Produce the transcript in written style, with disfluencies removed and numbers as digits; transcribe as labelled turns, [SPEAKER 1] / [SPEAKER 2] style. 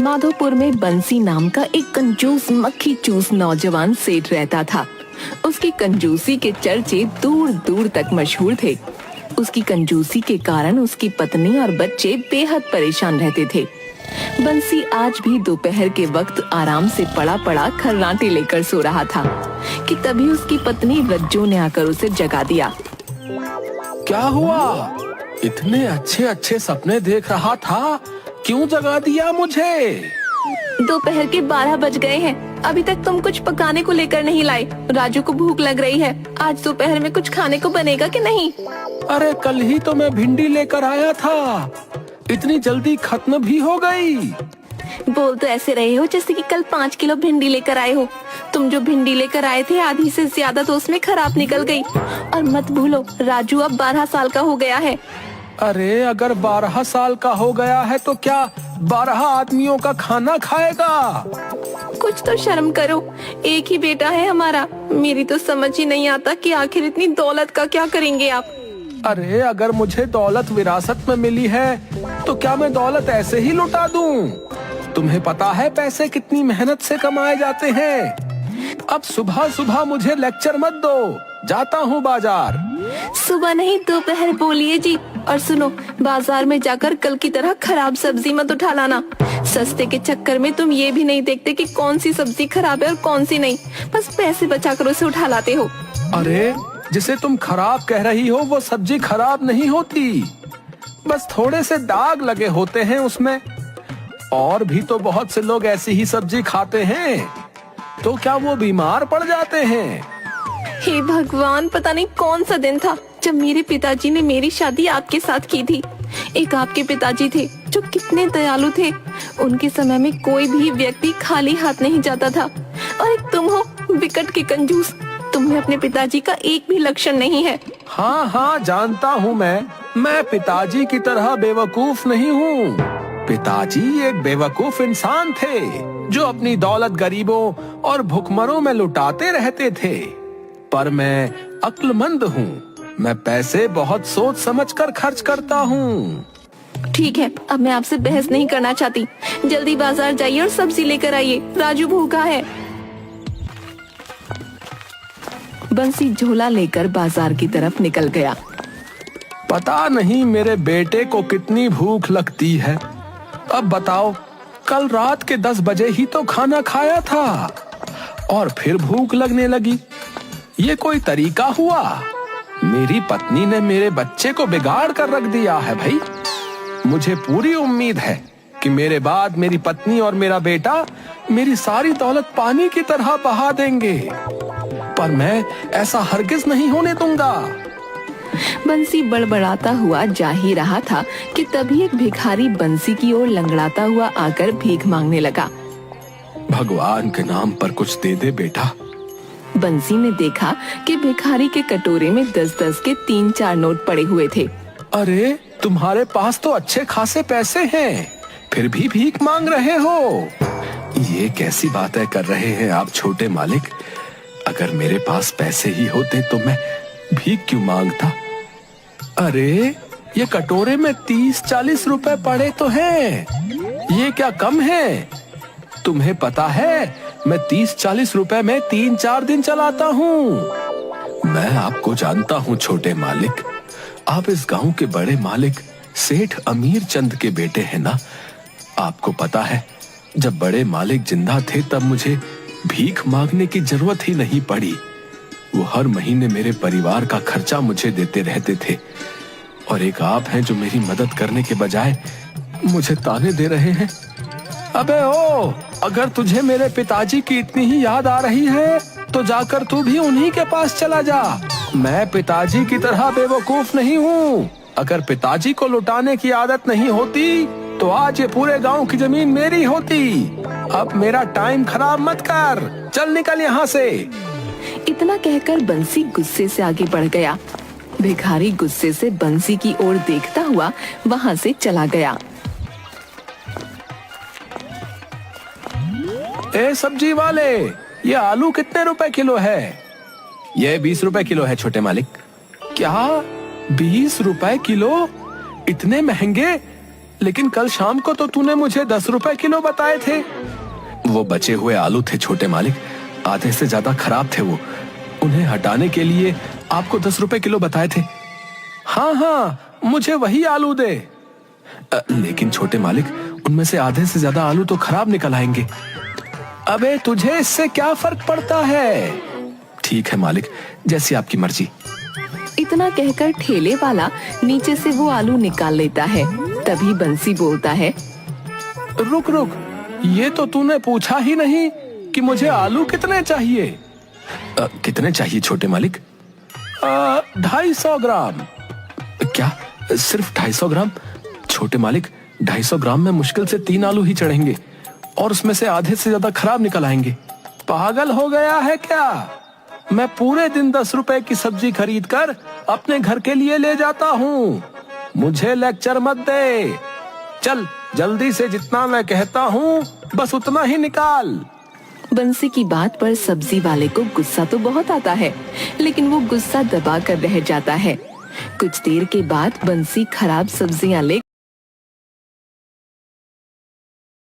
[SPEAKER 1] माधोपुर में बंसी नाम का एक कंजूस मक्खी चूस नौजवान सेठ रहता था। उसकी कंजूसी के चर्चे दूर दूर तक मशहूर थे। उसकी कंजूसी के कारण उसकी पत्नी और बच्चे बेहद परेशान रहते थे। बंसी आज भी दोपहर के वक्त आराम से पड़ा पड़ा खर्राटे लेकर सो रहा था कि तभी उसकी पत्नी रज्जू ने आकर उसे जगा दिया।
[SPEAKER 2] क्या हुआ? इतने अच्छे अच्छे सपने देख रहा था, क्यों जगा दिया मुझे?
[SPEAKER 1] दोपहर के 12 बज गए हैं, अभी तक तुम कुछ पकाने को लेकर नहीं लाए। राजू को भूख लग रही है, आज दोपहर में कुछ खाने को बनेगा कि नहीं?
[SPEAKER 2] अरे कल ही तो मैं भिंडी लेकर आया था, इतनी जल्दी खत्म भी हो गई।
[SPEAKER 1] बोल तो ऐसे रहे हो जैसे कि कल 5 किलो भिंडी लेकर आए हो। तुम जो भिंडी लेकर आए थे आधी से ज्यादा तो उसमें खराब निकल गई। और मत भूलो राजू अब 12 साल का हो गया है।
[SPEAKER 2] अरे अगर 12 साल का हो गया है तो क्या 12 आदमियों का खाना खाएगा?
[SPEAKER 1] कुछ तो शर्म करो, एक ही बेटा है हमारा। मेरी तो समझ ही नहीं आता कि आखिर इतनी दौलत का क्या करेंगे आप।
[SPEAKER 2] अरे अगर मुझे दौलत विरासत में मिली है तो क्या मैं दौलत ऐसे ही लुटा दूं? तुम्हें पता है पैसे कितनी मेहनत से कमाए जाते हैं। अब सुबह सुबह मुझे लेक्चर मत दो, जाता हूँ बाजार।
[SPEAKER 1] सुबह नहीं दोपहर बोलिए जी। और सुनो, बाजार में जाकर कल की तरह खराब सब्जी मत उठा लाना। सस्ते के चक्कर में तुम ये भी नहीं देखते कि कौन सी सब्जी खराब है और कौन सी नहीं, बस पैसे बचाकर उसे उठा लाते हो।
[SPEAKER 2] अरे जिसे तुम खराब कह रही हो वो सब्जी खराब नहीं होती, बस थोड़े से दाग लगे होते हैं उसमें। और भी तो बहुत से लोग ऐसी ही सब्जी खाते हैं, तो क्या वो बीमार पड़ जाते हैं?
[SPEAKER 1] हे भगवान, पता नहीं कौन सा दिन था जब मेरे पिताजी ने मेरी शादी आपके साथ की थी। एक आपके पिताजी थे जो कितने दयालु थे। उनके समय में कोई भी व्यक्ति खाली हाथ नहीं जाता था। और एक तुम हो विकट के कंजूस। तुम्हें अपने पिताजी का एक भी लक्षण नहीं है।
[SPEAKER 2] हाँ हाँ जानता हूँ मैं पिताजी की तरह बेवकूफ नहीं हूँ। पिताजी एक बेवकूफ इंसान थे जो अपनी दौलत गरीबों और भुखमरों में लुटाते रहते थे। पर मैं अक्लमंद हूँ, मैं पैसे बहुत सोच समझकर खर्च करता हूँ।
[SPEAKER 1] ठीक है, अब मैं आपसे बहस नहीं करना चाहती। जल्दी बाजार जाइए और सब्जी लेकर आइए, राजू भूखा है। बंसी झोला लेकर बाजार की तरफ निकल गया।
[SPEAKER 2] पता नहीं मेरे बेटे को कितनी भूख लगती है। अब बताओ, कल रात के 10 बजे ही तो खाना खाया था और फिर भूख लगने लगी। ये कोई तरीका हुआ? मेरी पत्नी ने मेरे बच्चे को बिगाड़ कर रख दिया है भाई। मुझे पूरी उम्मीद है कि मेरे बाद मेरी पत्नी और मेरा बेटा मेरी सारी दौलत पानी की तरह बहा देंगे, पर मैं ऐसा हरगिज नहीं होने दूंगा।
[SPEAKER 1] बंसी बड़बड़ाता हुआ जा ही रहा था कि तभी एक भिखारी बंसी की ओर लंगड़ाता हुआ आकर भीख मांगने लगा।
[SPEAKER 2] भगवान के नाम पर कुछ दे दे बेटा।
[SPEAKER 1] बंसी ने देखा कि भिखारी के कटोरे में 10-10 के 3-4 नोट पड़े हुए थे।
[SPEAKER 2] अरे तुम्हारे पास तो अच्छे खासे पैसे हैं, फिर भी भीख मांग रहे हो। ये कैसी बातें कर रहे हैं आप छोटे मालिक? अगर मेरे पास पैसे ही होते तो मैं भीख क्यों मांगता? अरे ये कटोरे में 30-40 रुपए पड़े तो हैं, ये क्या कम है? तुम्हें पता है मैं 30-40 रुपए में 3-4 दिन चलाता हूँ। मैं आपको जानता हूँ छोटे मालिक, आप इस गांव के बड़े मालिक सेठ अमीर चंद के बेटे हैं ना। आपको पता है जब बड़े मालिक जिंदा थे तब मुझे भीख मांगने की जरूरत ही नहीं पड़ी। वो हर महीने मेरे परिवार का खर्चा मुझे देते रहते थे, और एक आप हैं जो मेरी मदद करने के बजाय मुझे ताने दे रहे हैं। अबे ओ, अगर तुझे मेरे पिताजी की इतनी ही याद आ रही है तो जाकर तू भी उन्हीं के पास चला जा। मैं पिताजी की तरह बेवकूफ नहीं हूँ। अगर पिताजी को लुटाने की आदत नहीं होती तो आज ये पूरे गांव की जमीन मेरी होती। अब मेरा टाइम खराब मत कर, चल निकल यहाँ से।
[SPEAKER 1] इतना कहकर बंसी गुस्से से आगे बढ़ गया। भिखारी गुस्से से बंसी की ओर देखता हुआ वहाँ से चला गया।
[SPEAKER 2] ए सब्जी वाले, ये आलू कितने रुपए किलो है? ये 20 रुपए किलो है छोटे मालिक। क्या 20 रुपए किलो? इतने महंगे? लेकिन कल शाम को तो तूने मुझे 10 रुपए किलो बताए थे। वो बचे हुए आलू थे छोटे मालिक, आधे से ज्यादा खराब थे वो। उन्हें हटाने के लिए आपको 10 रुपए किलो बताए थे। हाँ हाँ, मुझे वही आलू दे। लेकिन छोटे मालिक, उनमें से आधे से ज्यादा आलू तो खराब निकल आएंगे। अबे तुझे इससे क्या फर्क पड़ता है? ठीक है मालिक, जैसी आपकी मर्जी।
[SPEAKER 1] इतना कहकर ठेले वाला नीचे से वो आलू निकाल लेता है। तभी बंसी बोलता है,
[SPEAKER 2] रुक रुक, ये तो तूने पूछा ही नहीं कि मुझे आलू कितने चाहिए। कितने चाहिए छोटे मालिक? 250 ग्राम। क्या, सिर्फ 250 ग्राम? छोटे मालिक, 250 ग्राम में मुश्किल से 3 आलू ही चढ़ेंगे और उसमें से आधे से ज्यादा खराब निकल आएंगे। पागल हो गया है क्या? मैं पूरे दिन 10 रुपए की सब्जी खरीद कर अपने घर के लिए ले जाता हूँ। मुझे लेक्चर मत दे। चल जल्दी से, जितना मैं कहता हूँ बस उतना ही निकाल।
[SPEAKER 1] बंसी की बात पर सब्जी वाले को गुस्सा तो बहुत आता है, लेकिन वो गुस्सा दबा कर रह जाता है। कुछ देर के बाद बंसी खराब सब्जियां ले